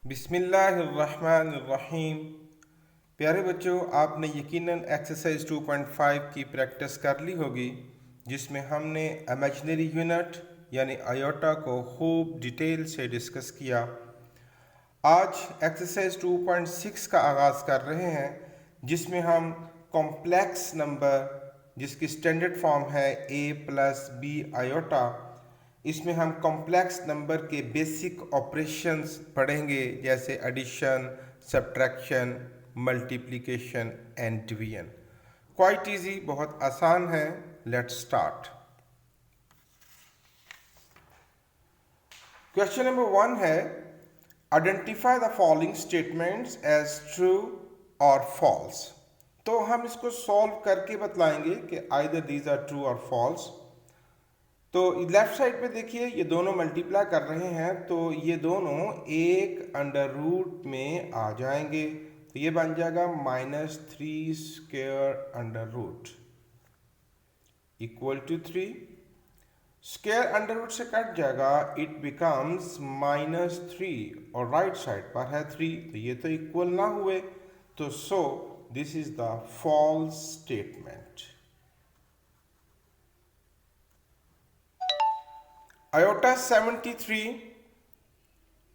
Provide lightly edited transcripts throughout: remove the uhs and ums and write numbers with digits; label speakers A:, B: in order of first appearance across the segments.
A: बिस्मिल्लाहिर्रहमानिर्रहीम। प्यारे बच्चों, आपने यकीनन एक्सरसाइज 2.5 की प्रैक्टिस कर ली होगी, जिसमें हमने इमेजिनरी यूनिट यानी आयोटा को खूब डिटेल से डिस्कस किया। आज एक्सरसाइज 2.6 का आगाज़ कर रहे हैं, जिसमें हम कॉम्प्लेक्स नंबर जिसकी स्टैंडर्ड फॉर्म है a प्लस बी आयोटा, इसमें हम कॉम्प्लेक्स नंबर के बेसिक ऑपरेशंस पढ़ेंगे, जैसे addition, subtraction, multiplication and division. Quite easy, बहुत आसान है। Let's start. क्वेश्चन नंबर 1 है, identify the following statements as true और फॉल्स। तो हम इसको सॉल्व करके बतलाएंगे कि आइदर दीज आर ट्रू और फॉल्स। तो लेफ्ट साइड पे देखिए, ये दोनों मल्टीप्लाई कर रहे हैं, तो ये दोनों एक अंडर रूट में आ जाएंगे। तो ये बन जाएगा -3 square under root equal to 3। Square under root से कट जाएगा, इट बिकम्स -3 और राइट साइड पर है 3, तो ये तो इक्वल ना हुए, तो so this is the false statement. Iota 73,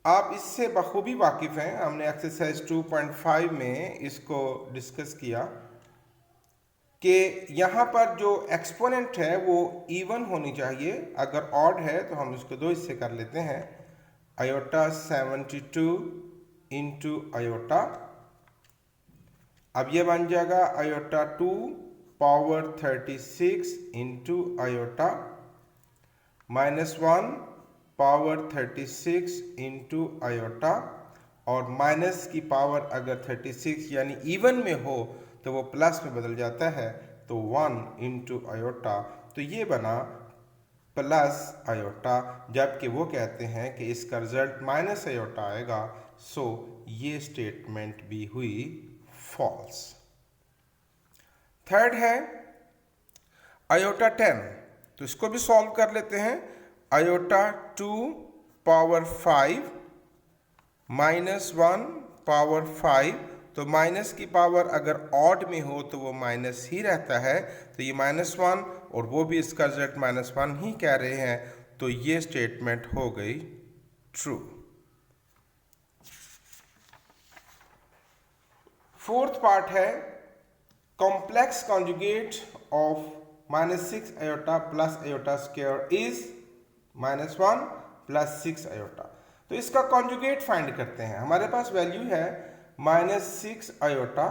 A: आप इससे बखूबी वाकिफ़ हैं, हमने एक्सरसाइज 2.5 में इसको डिस्कस किया कि यहाँ पर जो एक्सपोनेंट है वो इवन होनी चाहिए। अगर ऑड है तो हम इसको दो हिस्से कर लेते हैं। आयोटा 72 इंटू आयोटा, अब ये बन जाएगा iota 2 power 36 into iota -1 power 36 into iota, और माइनस की पावर अगर 36 यानी इवन में हो तो वो प्लस में बदल जाता है, तो 1 इंटू आयोटा, तो ये बना प्लस आयोटा, जबकि वो कहते हैं कि इसका रिजल्ट माइनस आयोटा आएगा। सो ये स्टेटमेंट भी हुई फॉल्स। थर्ड है आयोटा 10, तो इसको भी सॉल्व कर लेते हैं। आयोटा 2 पावर 5 -1 पावर 5, तो माइनस की पावर अगर ऑड में हो तो वो माइनस ही रहता है, तो ये -1 और वो भी इसका रिजल्ट -1 ही कह रहे हैं, तो ये स्टेटमेंट हो गई ट्रू। फोर्थ पार्ट है, complex conjugate of -6 iota plus iota square is -1 plus 6 iota. तो इसका कॉन्जुगेट फाइंड करते हैं। हमारे पास वैल्यू है -6 आयोटा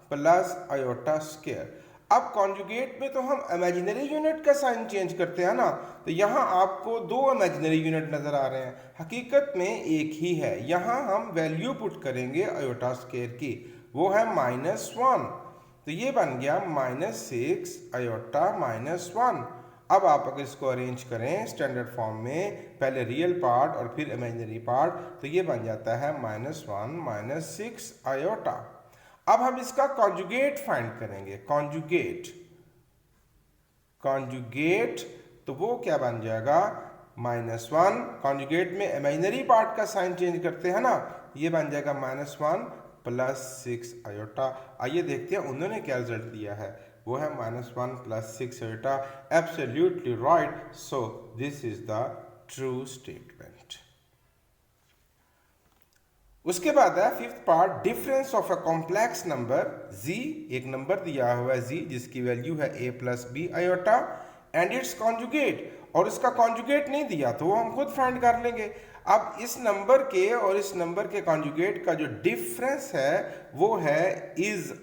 A: प्लस आयोटा स्क्वायर। अब कॉन्जुगेट में तो हम इमेजिनरी यूनिट का साइन चेंज करते हैं ना, तो यहाँ आपको दो इमेजिनरी यूनिट नजर आ रहे हैं, हकीकत में एक ही है। यहाँ हम वैल्यू पुट करेंगे आयोटा स्क्वायर की, वो है -1, तो ये बन गया -6 आयोटा -1। अब आप अगर इसको अरेंज करें स्टैंडर्ड फॉर्म में, पहले रियल पार्ट और फिर इमेजिनरी पार्ट, तो ये बन जाता है -1 -6 आयोटा। अब हम इसका कॉन्जुगेट फाइंड करेंगे। कॉन्जुगेट तो वो क्या बन जाएगा, -1, कॉन्जुगेट में इमेजिनरी पार्ट का साइन चेंज करते हैं ना, ये बन जाएगा -1 प्लस 6 आयोटा। आइए देखते हैं उन्होंने क्या रिजल्ट दिया है, वो है -1 plus 6 iota. Absolutely right, so this is the true statement. उसके बाद है fifth part, difference of a complex number z। एक नंबर दिया हुआ है z जिसकी वैल्यू है a plus B iota and its conjugate, और इसका कॉन्जुगेट नहीं दिया तो वो हम खुद फाइंड कर लेंगे। अब इस नंबर के और इस नंबर के कॉन्जुगेट का जो डिफरेंस है वो है इज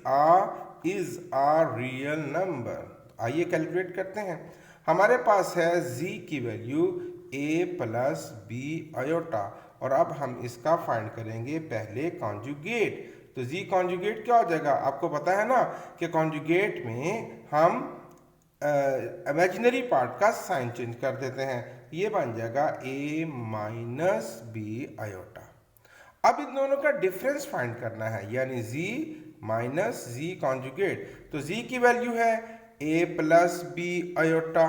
A: आ रियल नंबर। आइए कैलकुलेट करते हैं। हमारे पास है z की value a plus B iota, और अब हम इसका फाइंड करेंगे पहले कॉन्जुगेट। तो z कॉन्जुगेट क्या हो जाएगा, आपको पता है ना कि कॉन्जुगेट में हम इमेजिनरी पार्ट का साइन चेंज कर देते हैं, ये बन जाएगा a माइनस बी आयोटा। अब इन दोनों का डिफरेंस फाइंड करना है, यानी z माइनस z कॉन्जुगेट। तो z की वैल्यू है a plus B iota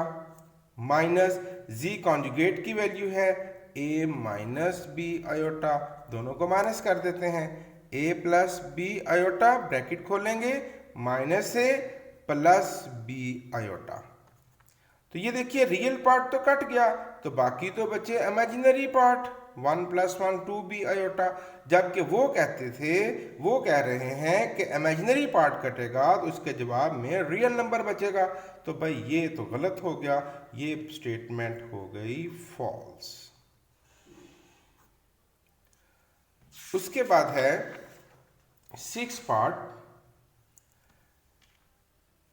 A: minus z conjugate की वैल्यू है a माइनस बी आयोटा, दोनों को माइनस कर देते हैं। a plus B iota bracket खोलेंगे, minus a plus B iota. तो ये देखिए रियल पार्ट तो कट गया, तो बाकी तो बचे इमेजिनरी पार्ट 1 + 1 2b आयोटा। जबकि वो कहते थे, वो कह रहे हैं कि इमेजिनरी पार्ट कटेगा तो उसके जवाब में रियल नंबर बचेगा। तो भाई ये तो गलत हो गया, ये स्टेटमेंट हो गई फॉल्स। उसके बाद है 6 पार्ट।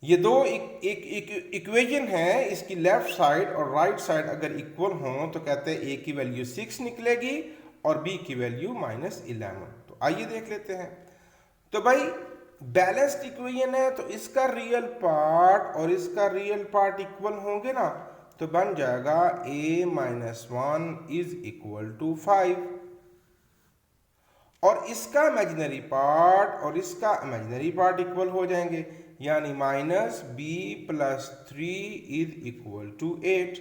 A: ये दो इक्वेशन है, इसकी लेफ्ट साइड और राइट साइड अगर इक्वल हों तो कहते हैं a की वैल्यू 6 निकलेगी और b की वैल्यू -11। तो आइए देख लेते हैं। तो भाई बैलेंस्ड इक्वेशन है, तो इसका रियल पार्ट और इसका रियल पार्ट इक्वल होंगे ना, तो बन जाएगा a - 1 = 5 और इसका इमेजिनरी पार्ट और इसका इमेजिनरी पार्ट इक्वल हो जाएंगे, यानी -b + 3 = 8।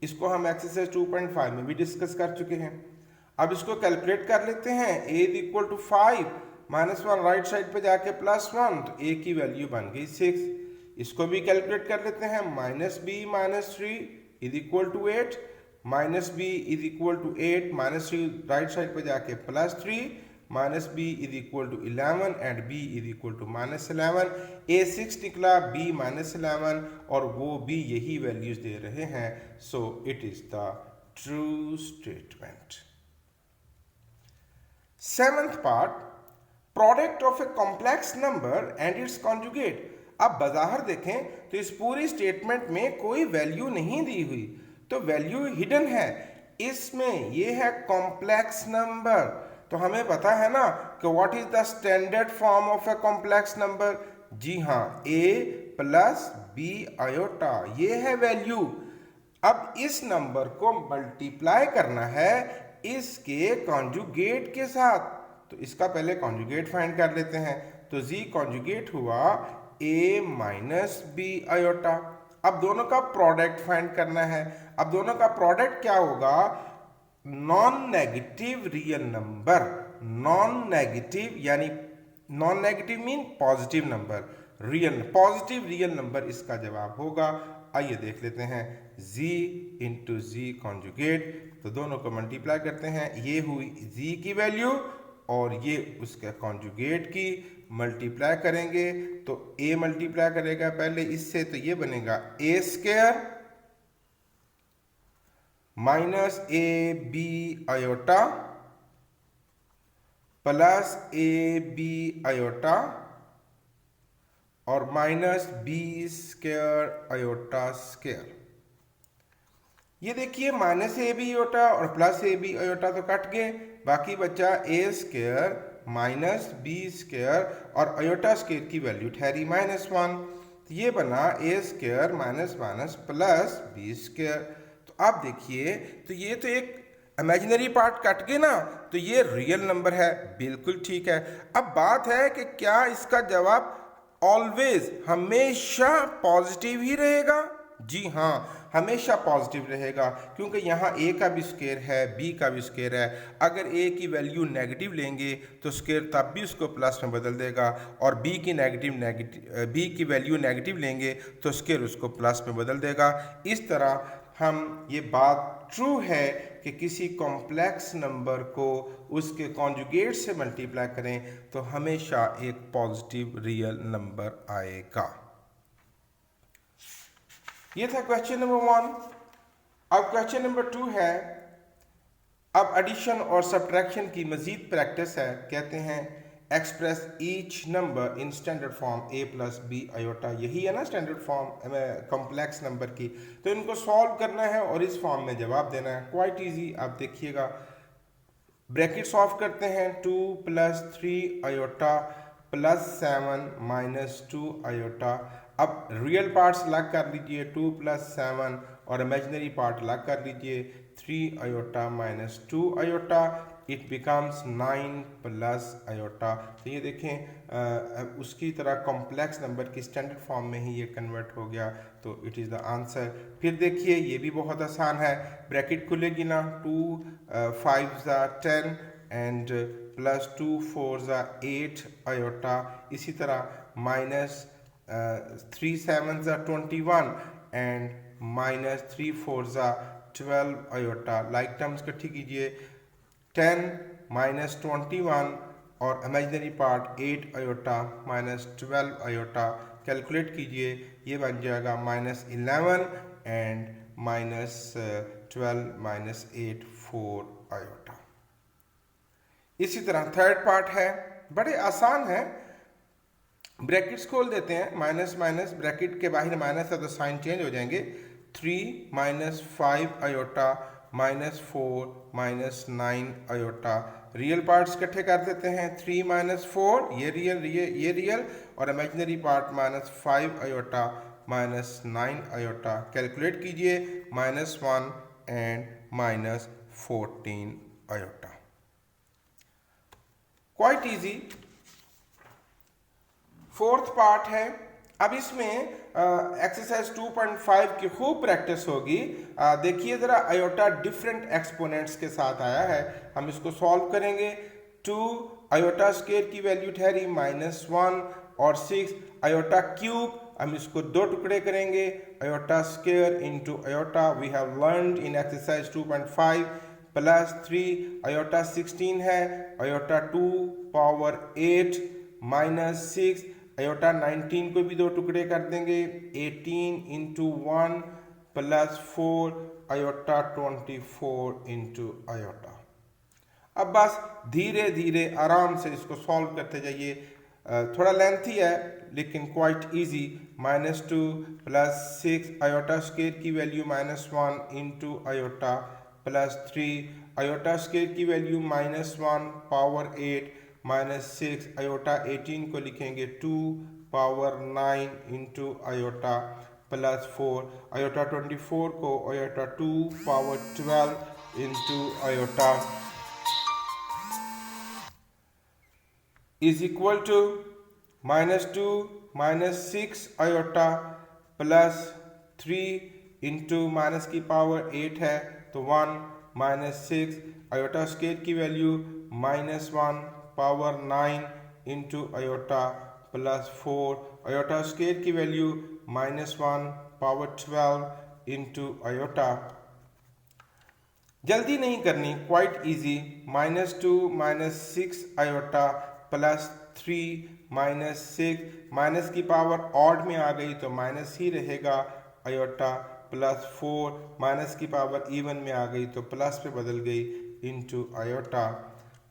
A: इसको हम एक्सरसाइज 2.5 में भी डिस्कस कर चुके हैं। अब इसको कैलकुलेट कर लेते हैं। a = 5, -1 राइट साइड पे जाके +1, तो a की वैल्यू बन गई 6। इसको भी कैलकुलेट कर लेते हैं। -b - 3 = 8, -b = 8, -3 राइट साइड पे जाके +3, -b = 11 एंड b = -11। a 6 निकला, b -11 और वो भी यही वैल्यूज दे रहे हैं। So it is the true statement. 7th part, product of a complex number and its conjugate. अब बज़ाहिर देखें तो इस पूरी स्टेटमेंट में कोई वैल्यू नहीं दी हुई, तो वैल्यू हिडन है। इसमें ये है कॉम्प्लेक्स नंबर, तो हमें पता है ना कि what is the standard form of a complex number. जी हाँ, a + b आयोटा, ये है वैल्यू। अब इस नंबर को मल्टीप्लाई करना है इसके कॉन्जुगेट के साथ, तो इसका पहले कॉन्जुगेट फाइंड कर लेते हैं। तो z कॉन्जुगेट हुआ a - b आयोटा। अब दोनों का प्रोडक्ट फाइंड करना है। अब दोनों का प्रोडक्ट क्या होगा? Non negative real number. Non negative यानी non negative mean positive number, real positive real number इसका जवाब होगा। आइए देख लेते हैं। z × z कॉन्जुगेट, तो दोनों को मल्टीप्लाई करते हैं। ये हुई z की वैल्यू और ये उसके कॉन्जुगेट की, मल्टीप्लाई करेंगे तो a मल्टीप्लाई करेगा पहले इससे, तो ये बनेगा a² -ab iota plus ab iota और -b² आयोटा स्क्वायर। ये देखिए -ab आयोटा और +ab आयोटा तो कट गए, बाकी बचा a² -b² और आयोटा स्क्वायर की वैल्यू ठहरी -1। तो ये बना a² प्लस b²। तो आप देखिए, तो ये तो एक इमेजिनरी पार्ट कट गए ना, तो ये रियल नंबर है, बिल्कुल ठीक है। अब बात है कि क्या इसका जवाब ऑलवेज हमेशा पॉजिटिव ही रहेगा? जी हाँ, हमेशा पॉजिटिव रहेगा, क्योंकि यहाँ a का भी स्क्वायर है, b का भी स्क्वायर है। अगर a की वैल्यू नेगेटिव लेंगे तो स्क्वायर तब भी उसको प्लस में बदल देगा, और b की वैल्यू नेगेटिव लेंगे तो स्क्वायर उसको प्लस में बदल देगा। इस तरह हम ये बात ट्रू है कि किसी कॉम्प्लेक्स नंबर को उसके कॉन्जुगेट से मल्टीप्लाई करें तो हमेशा एक पॉजिटिव रियल नंबर आएगा। ये था क्वेश्चन नंबर 1। अब क्वेश्चन नंबर 2 है, अब एडिशन और सब्ट्रैक्शन की मजीद प्रैक्टिस है। कहते हैं express each number in standard form a + b iota. यही है ना स्टैंडर्ड फॉर्म कॉम्प्लेक्स नंबर की। तो इनको सॉल्व करना है और इस फॉर्म में जवाब देना है। क्वाइट इजी, आप देखिएगा। ब्रैकेट्स ऑफ करते हैं। 2 + 3 आयोटा + 7 - 2 आयोटा। अब रियल पार्ट्स अलग कर लीजिए, 2 + 7, और इमेजिनरी पार्ट अलग कर लीजिए, 3 iota - 2 iota. It becomes 9 + iota. तो ये देखें उसकी तरह कॉम्प्लेक्स नंबर की स्टैंडर्ड फॉर्म में ही ये कन्वर्ट हो गया, तो इट इज़ द आंसर। फिर देखिए ये भी बहुत आसान है। ब्रैकेट खुलेगी ना, 2 × 5 = 10, एंड प्लस 2 4 ज़ा 8 आयोटा, इसी तरह माइनस 3 7 ज़ा 21 एंड माइनस 3 4 ज़ा 12 आयोटा। लाइक टर्म्स इकट्ठी कीजिए, 10 माइनस 21 और imaginary part 8 iota minus 12 iota, calculate कीजिए, ये बन जाएगा minus 11 and minus 12 minus 8 4 iota. इसी तरह थर्ड पार्ट है, बड़े आसान है, ब्रैकेट्स खोल देते हैं, माइनस माइनस ब्रैकेट के बाहर माइनस है तो साइन चेंज हो जाएंगे, 3 minus 5 iota minus 4 minus 9 iota. Real parts इकट्ठे कर देते हैं, 3 माइनस 4 ये रियल और imaginary part minus 5 iota minus 9 iota, calculate कीजिए, minus 1 and minus 14 iota. Quite easy. Fourth part है, अब इसमें एक्सरसाइज 2.5 की खूब प्रैक्टिस होगी। देखिए ज़रा, आयोटा डिफरेंट एक्सपोनेंट्स के साथ आया है, हम इसको सॉल्व करेंगे। 2 आयोटा स्क्वायर की वैल्यू ठहरी -1 और 6 आयोटा क्यूब, हम इसको दो टुकड़े करेंगे, iota square into iota we have learned in exercise 2.5 plus 3 iota 16 है, आयोटा 2 पावर 8 माइनस 6 आयोटा 19 को भी दो टुकड़े कर देंगे, 18 into 1 plus 4 iota 24 into iota. अब बस धीरे धीरे आराम से इसको सॉल्व करते जाइए, थोड़ा लेंथी है लेकिन quite easy. -2 plus 6 iota square की value -1 into iota plus 3 iota square की वैल्यू -1 पावर 8 माइनस 6 आयोटा 18 को लिखेंगे 2 power 9 into iota plus 4 iota 24 को iota 2 power 12 into iota is equal to -2 minus 6 iota plus 3 into minus की power 8 है तो 1 minus 6 iota square की value -1 power 9 into iota plus 4 iota square की value -1 power 12 into iota. जल्दी नहीं करनी, quite easy. -2 minus 6 iota plus 3 minus 6, minus की power odd में आ गई तो माइनस ही रहेगा आयोटा प्लस 4, माइनस की पावर इवन में आ गई तो प्लस पे बदल गई into iota.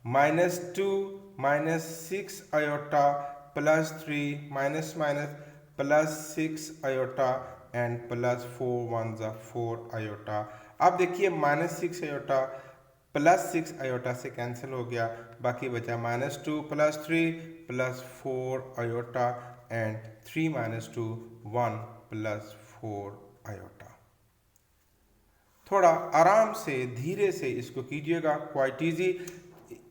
A: -2 minus 6 iota plus 3 minus minus plus 6 iota and plus 4 1 4 iota. अब देखिए -6 आयोटा प्लस 6 आयोटा से कैंसिल हो गया, बाकी बचा -2 plus 3 plus 4 iota and 3 minus 2 1 plus 4 iota. थोड़ा आराम से धीरे से इसको कीजिएगा, क्वाइट इजी।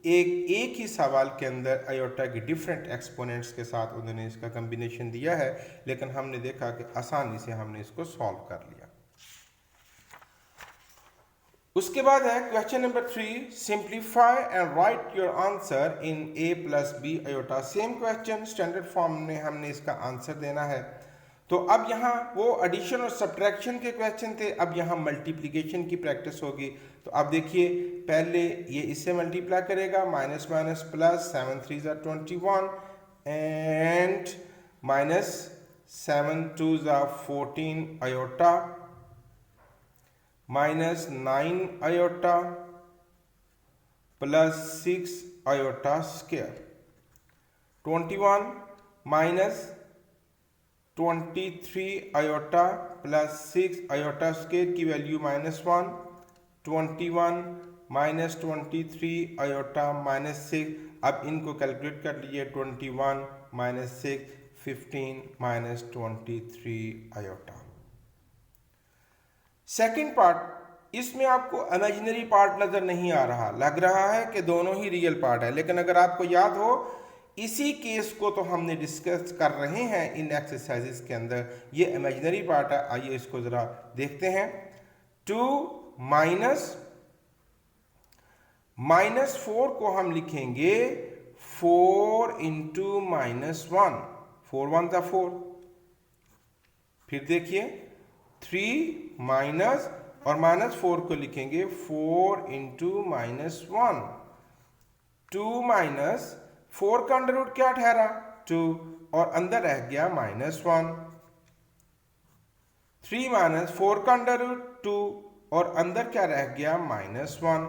A: एक ही सवाल के अंदर आयोटा की डिफरेंट एक्सपोनेंट्स के साथ उन्होंने इसका कम्बिनेशन दिया है, लेकिन हमने देखा कि आसानी से हमने इसको सॉल्व कर लिया। उसके बाद है question number 3, simplify and write your answer in a plus B iota. Same question, standard form में हमने इसका आंसर देना है। तो अब यहाँ वो एडिशन और सब्ट्रैक्शन के क्वेश्चन थे, अब यहाँ मल्टीप्लिकेशन की प्रैक्टिस होगी। तो अब देखिए, पहले ये इससे मल्टीप्लाई करेगा, माइनस माइनस प्लस 7 3 ज़ा 21 एंड माइनस 7 2 ज़ा 14 iota minus 9 iota plus 6 iota square, 21 minus 23 iota plus 6 iota square की वैल्यू -1, 21 माइनस 23 आयोटा माइनस 6। अब इनको कैलकुलेट कर लीजिए, 21 minus 6 15 minus 23 iota. Second part, इसमें आपको इमेजिनरी पार्ट नजर नहीं आ रहा, लग रहा है कि दोनों ही रियल पार्ट है, लेकिन अगर आपको याद हो इसी केस को तो हमने डिस्कस कर रहे हैं इन एक्सरसाइजेस के अंदर, ये इमेजिनरी पार्ट है। आइए इसको जरा देखते हैं। 2 माइनस -4 को हम लिखेंगे 4 इंटू -1, 4 1 ज़ा 4। फिर देखिए 3 माइनस और -4 को लिखेंगे 4 इंटू -1, 2 माइनस 4 का अंडर रूट क्या ठहरा 2 और अंदर रह गया -1, 3 माइनस 4 का अंडर रूट 2 और अंदर क्या रह गया -1।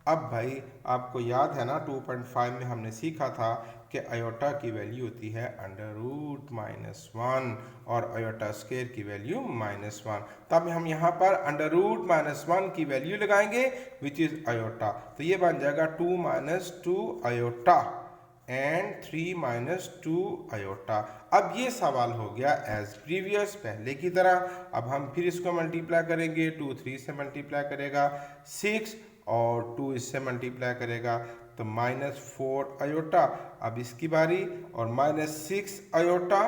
A: अब भाई आपको याद है ना 2.5 में हमने सीखा था कि आयोटा की वैल्यू होती है अंडर रूट -1 और आयोटा स्क्वायर की वैल्यू -1। तब हम यहाँ पर अंडर रूट -1 की वैल्यू लगाएंगे विच इज आयोटा, तो ये बन जाएगा 2 minus 2 iota and 3 minus 2 iota. अब ये सवाल हो गया एज प्रीवियस, पहले की तरह। अब हम फिर इसको मल्टीप्लाई करेंगे, 2 3 से मल्टीप्लाई करेगा 6 और 2 इससे मल्टीप्लाई करेगा तो -4 आयोटा। अब इसकी बारी और -6 iota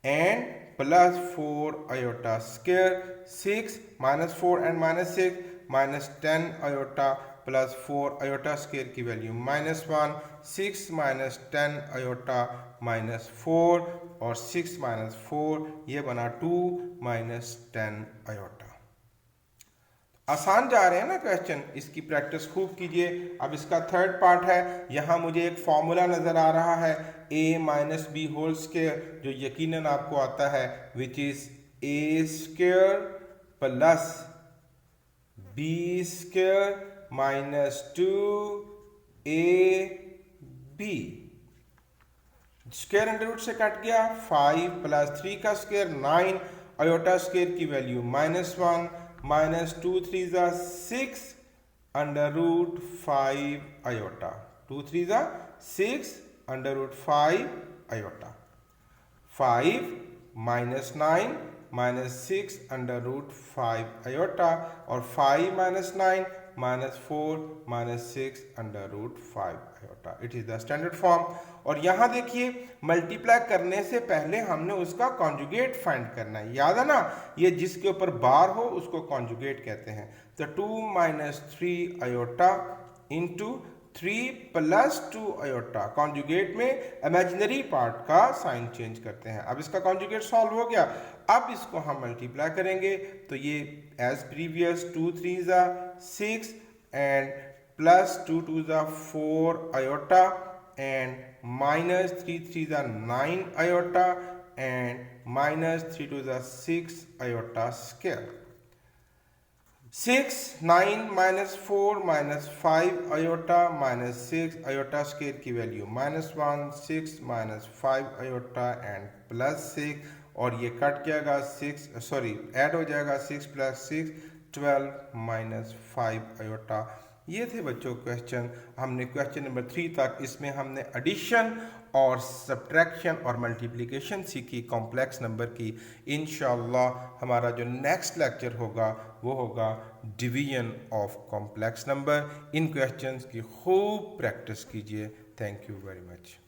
A: and +4 iota square, 6 -4 and -6 -10 iota +4 iota square की वैल्यू -1, 6 -10 आयोटा -4 और 6 -4 ये बना 2 -10 आयोटा। आसान जा रहे हैं ना क्वेश्चन, इसकी प्रैक्टिस खूब कीजिए। अब इसका थर्ड पार्ट है, यहाँ मुझे एक फॉर्मूला नज़र आ रहा है a minus b whole square, जो यकीनन आपको आता है, which is a square plus b square minus 2ab। Square under root से कट गया, 5 + 3 का स्क्वायर 9 आयोटा स्क्वायर की वैल्यू -1 -2 3 ज़ा 6 अंडर रूट 5 आयोटा, 2 3 ज़ा 6 under root 5 iota, 5 -9 -6 under root 5 iota और 5 -9 -4 -6 under root 5 iota. It is the standard form. और यहाँ देखिए मल्टीप्लाई करने से पहले हमने उसका कॉन्जुगेट फाइंड करना है, याद है ना, ये जिसके ऊपर बार हो उसको कॉन्जुगेट कहते हैं। तो 2 - 3 आयोटा इंटू 3 + 2 आयोटा, कॉन्जुगेट में इमेजिनरी पार्ट का साइन चेंज करते हैं। अब इसका कॉन्जुगेट सॉल्व हो गया, अब इसको हम मल्टीप्लाई करेंगे तो ये एज प्रीवियस 2 3 ज़ा 6 एंड +2 2 ज़ा 4 आयोटा एंड -3 3 ज़ा 9 आयोटा एंड -3 2 ज़ा 6 iota square. 6 9 -4 -5 iota -6 iota square की वैल्यू -1, 6 -5 आयोटा एंड +6 और ये कट जाएगा 6 सॉरी ऐड हो जाएगा 6 + 6 12 -5 आयोटा। ये थे बच्चों क्वेश्चन। हमने क्वेश्चन नंबर 3 तक, इसमें हमने एडिशन और सब्ट्रैक्शन और मल्टीप्लिकेशन सीखी कॉम्प्लेक्स नंबर की। इंशाअल्लाह हमारा जो नेक्स्ट लेक्चर होगा वो होगा division of complex number. In questions की खूब प्रैक्टिस कीजिए। Thank you very much.